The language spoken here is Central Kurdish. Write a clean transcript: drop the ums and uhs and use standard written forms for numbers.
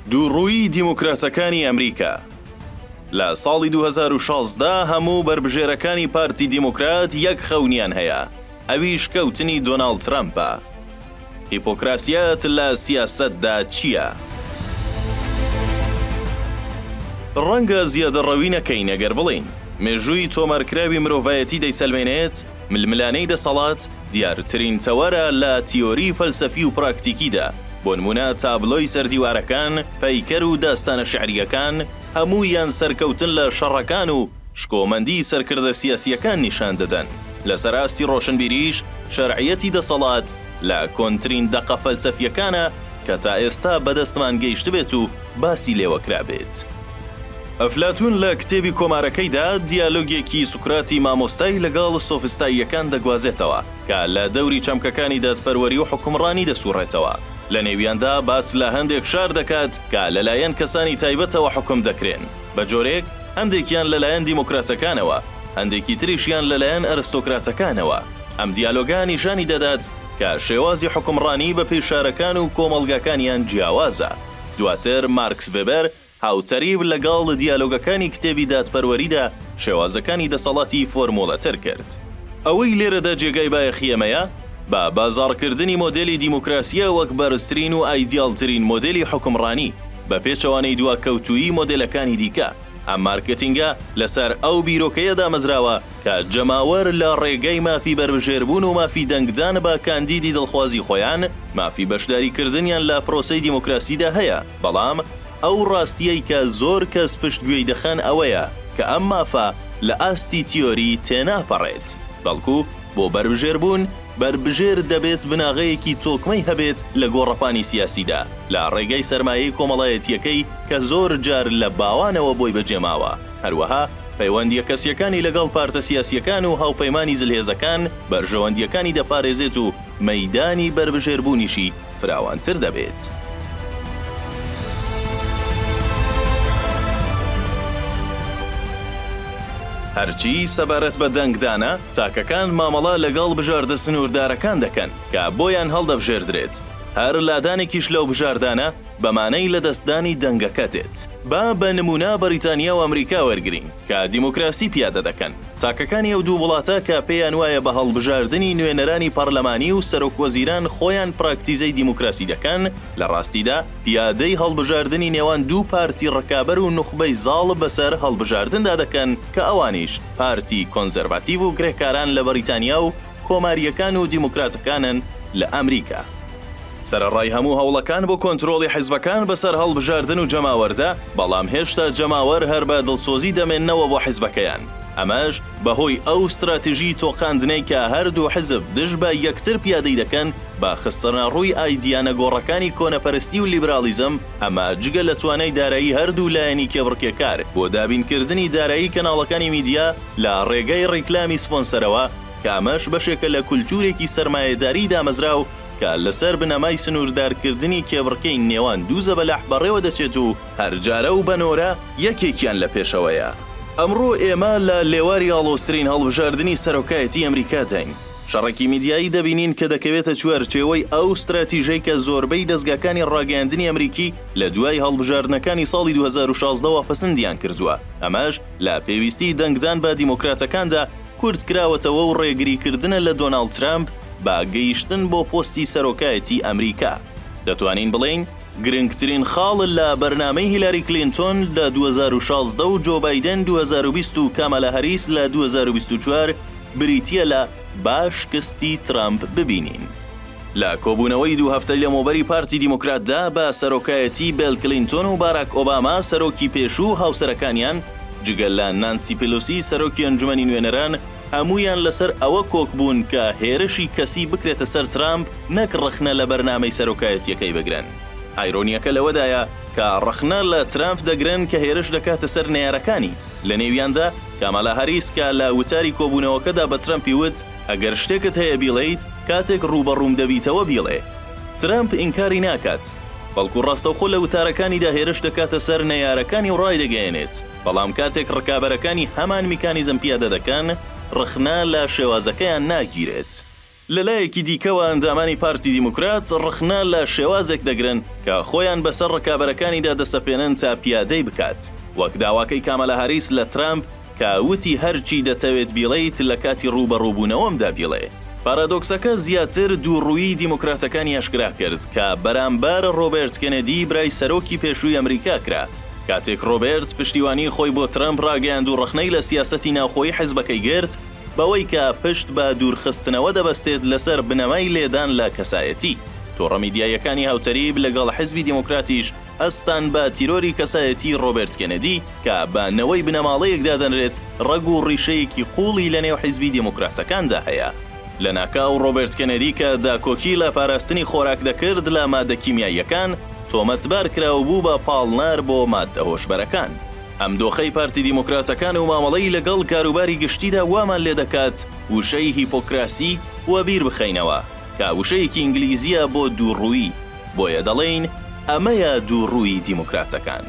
دووڕووی دیموکراتەکانی ئەمریکا. لە ساڵی 2016 هەموو بربژێرەکانی پارتی دیموکرات یەک خەونیان هەیە، ئەویش کەوتنی دۆناڵد ترامپە. هیپۆکراسیەت لە سیاسەتدا چییە؟ ڕەنگە زیادەڕەوی نەکەین ئەگەر بڵین مێژووی تۆمارکراوی مرۆڤایەتی دەیسەلمێنێت، ململانەی دەسەڵات دیارترین تەوەرە لە تیۆری فەلسەفی و پراکتیکیدا. بۆ نمونە تابلۆی سەردیوارەکان، پەیکەر و داستانە شعریەکان هەموویان سەرکەوتن لە شەڕەکان و شکۆمەندی سەرکردە سیاسیەکان نیشان دەدەن. لەسەر ئاستی ڕۆشنبیریش شەرعیەتی دەسەڵات لە کۆنترین دەقە فەلسەفیەکانە کە تا ئێستا بەدەستمان گەیشت بێت و باسی لێوەکرا بێت. ئەفلاتون لە کتێبی کۆمارەکەیدا دیالۆگێکی سوکراتی مامۆستای لەگەڵ سۆفستاییەکان دەگوازێتەوە کە لە دەوری چەمکەکانی دادپەروەری و حکومڕانی دەسوڕێتەوە. لە نێویاندا باس لە هەندێک شار دەکات کە لەلایەن کەسانی تایبەتەوە حکم دەکرێن. بە جۆرێک هەندێکیان لەلایەن دیموکراتەکانەوە، هەندێکی تریشیان لەلایەن ئەرستۆکراتەکانەوە. ئەم دیالۆگا نیشانی دەدات کە شێوازی حکومڕانی بە پێشارەکان و کۆمەڵگاکانیان جیاوازە. دواتر مارکس وێبەر هاوتەریب لەگەڵ دیالۆگەکانی کتێبی دادپەروەریدا شێوازەکانی دەسەڵاتی فۆرمۆڵەتر کرد. ئەوەی لێرەدا جێگای بایەخیەمەیە بە بازاڕکردنی مۆدلی دیموکراسیە وەک بەرزترین و ئایدیالترین مۆدلی حکومڕانی بە پێچەوانەی دواکەوتویی مۆدلەکانی دیکە. ئەم مارکتینگە لەسەر ئەو بیرۆکەیەدا مەزراوە کە جەماوەر لە ڕێگەی مافی بربژێربوون و مافی دەنگدان بە کاندیدی دڵخوازی خۆیان مافی بەشداریکردنیان لە پرۆسەی دیموکراسیدا هەیە. بەڵام ئەو ڕاستیەی کە زۆر کەس پشتگوێی دەخەن ئەوەیە کە ئەم مافە لە ئاستی تیۆری تێناپەڕێت، بەڵکو بۆ بربژێربوون بربژێر دەبێت بناغەیەکی تۆکمەی هەبێت لە گۆڕەپانی سیاسیدا لە ڕێگەی سەرمایەی کۆمەڵایەتیەکەی کە زۆر جار لە باوانەوە بۆی بەجێماوە. هەروەها پەیوەندیە کەسیەکانی لەگەڵ پارتە سیاسیەکان و هاوپەیمانی زلهێزەکان بەرژەوەندیەکانی دەپارێزێت و مەیدانی بربژێربوونیشی فراوانتر دەبێت. هەرچی سەبارەت بە دەنگدانە، تاکەکان مامەڵە لەگەڵ بژاردە سنووردارەکان دەکەن کە بۆیان هەڵدەبژێردرێت. هەر لادانێکیش لەو بژاردانە بەمانەی لە دەستدانی دەنگەکە دێت. بە نمونە بەریتانیا و ئەمریکا وەرگرین کە دیموکراسی پیادە دەکەن. تاکەکانی ئەو دوو وڵاتە کە پێیان وایە بە هەڵبژاردننی نوێنەرانی پەرلەمانی و سەرۆکوەزیران خۆیان پراکتیزەی دیموکراسی دەکەن، لە ڕاستیدا پیادەی هەڵبژاردننی نێوان دوو پارتی ڕکابەر و نوخبەی زاڵ بەسەر هەڵبژاردندا دەکەن کە ئەوانیش پارتی کۆنزەرواتیڤ و گرێکاران لە بەریتانیا و کۆماریەکان و دیموکراتەکانن لە ئەمریکا. سەرەڕای هەموو هەوڵەکان بۆ کۆنترۆڵی حیزبەکان بەسەر هەڵبژاردن و جەماوەردە، بەڵام هێشتا جەماوەر هەر بە دڵسۆزی دەمێننەوە بۆ حیزبەکەیان. ئەمەش بەهۆی ئەو استراتیژی تۆقاندنەی کە هەردوو حزب دژ بە یەکتر پیادەی دەکەن بە خستنە ڕووی ئایدیانە گۆڕەکانی کۆنەپەرستی و لیبرالیزم. ئەمە جگە لە توانای دارایی هەردوو لایەنی کێبڕکێکار بۆ دابینکردنی دارایی کەناڵەکانی میدیا لە ڕێگەی ڕیکلامی سپۆنسەرەوە، کە ئەمەش بەشێکە لە کولتورێکی سەرمایەداری دامەزراو کە لەسەر بنەمای سنووردارکردنی کێبڕکەی نێوان دوو زەبەلەح بەڕێوە دەچێت و هەرجارە و بەنۆرە یەکێکیان لە پێشەوەیە. ئەمڕۆ ئێمە لە لێواری ئاڵۆسترین هەڵبژاردننی سەرۆکایەتی ئەمریکا دەین. شەڕێکی میدیایی دەبینین کە دەکەوێتە چوارچێوەی ئەو استراتیژەی کە زۆربەی دەستگاکانی ڕاگەیاندنی ئەمریکی لە دوای هەڵبژاردنەکانی ساڵی 2016ەوە پەسەندیان کردووە. ئەمەش لە پێویستی دەنگدان بە دیموکراتەکاندا کورت کراوەتەوە و ڕێگریکردنە لە دۆناڵد ترامپ با گەیشتن بۆ پۆستی سەرۆکایەتی ئەمریکا. دەتوانین بڵین گرنگترین خاڵ لە بەرنامەی هیلاری کلینتۆن لە 2016 و جۆ بایدن 2020 و کامالا هەریس لە 2024 بریتیە لە باشکستی ترامپ ببینین. لە کۆبوونەوەی دوو هەفتەی لەمەوبەری پارتی دیموکراتدا بە سەرۆکایەتی بیل کلینتۆن و باراک ئۆباما سەرۆکی پێشوو هاوسەرەکانیان جگەل لە نانسی پیلۆسی سەرۆکی ئەنجومەنی نوێنەران هەمویان لەسەر ئەوە کۆک بوون کە هێرشی کەسی بکرێتە سەر ترامپ، نەک ڕخنە لە بەرنامەی سەرۆکایەتیەکەی بگرن. ئایرۆنیەکە لەوەدایە کە ڕخنە لە ترامپ دەگرن کە هێرش دەکاتە سەر نێارەکانی. لە نێویاندا کامالا هەریس کە لە وتاری کۆبوونەوەکەدا بە ترامپی وت ئەگەر شتێکت هەیە بیڵێیت کاتێک ڕوبەڕووم دەبیتەوە بیڵێ. ترامپ ئینکاری ناکات، بەڵکو ڕاستەوخۆ لە وتارەکانیدا هێرش دەکاتە سەر نەیارەکانی و ڕای دەگەێنێت. بەڵام کاتێک ڕکابەرەکانی هەمان میکانیزم پیادە دەکەن، ڕخنە لە شێوازەکەیان ناگیرێت. لەلایەکی دیکەوە ئەندامانی پارتی دیموکرات ڕخنا لە شێوازێک دەگرن کە خۆیان بەسەر ڕکابەرەکانیدا دەسەپێنن تا پیادەی بکات، وەک داواکەی کامەلا هاریس لە ترامپ کە وتی هەرچی دەتەوێت بیڵێیت لە کاتی ڕوبەڕووبوونەوەمدا بیڵێ. پارادۆکسەکە زیاتر دووڕووی دیموکراتەکانی ئاشکرا کرد کە بەرامبەر ڕۆبێرت کێنەدی برای سەرۆکی پێشووی ئەمریکا کرا، کاتێک ڕۆبێرت پشتیوانی خۆی بۆ ترامپ ڕاگەیاند و ڕخنەی لە سیاسەتی ناوخۆیی حیزبەکەی گرت بەوەی کە پشت بە دوورخستنەوە دەبەستێت لەسەر بنەمای لێدان لە کەسایەتی. تۆڕە میدیایەکانی هاوتەریب لەگەڵ حیزبی دیموکراتیش ئەستان بە تیرۆری کەسایەتی ڕۆبێرت کێنەدی کە بەنەوەی بنەماڵەیەکدا دەنرێت ڕەگ و ڕیشەیەکی قوڵی لە نێو حیزبی دیموکراتەکاندا هەیە. لە ناکاو ڕۆبێرت کێنەدی کە داکۆکی لە پاراستنی خۆراک دەکرد لە مادە کیمیاییەکان تۆمەتبار کراو بوو بە پاڵنار بۆ مادە هۆشبەرەکان. ئەم دۆخەی پارتی دیموکراتەکان و مامەڵەی لەگەڵ کاروباری گشتیدا وامان لێ دەکات وشەی هیپۆکراسی و بیر بخەینەوە کە وشەیەکی ئینگلیزیە بۆ دووڕووی، بۆیە دەڵێین ئەمەیە دووڕووی دیموکراتەکان.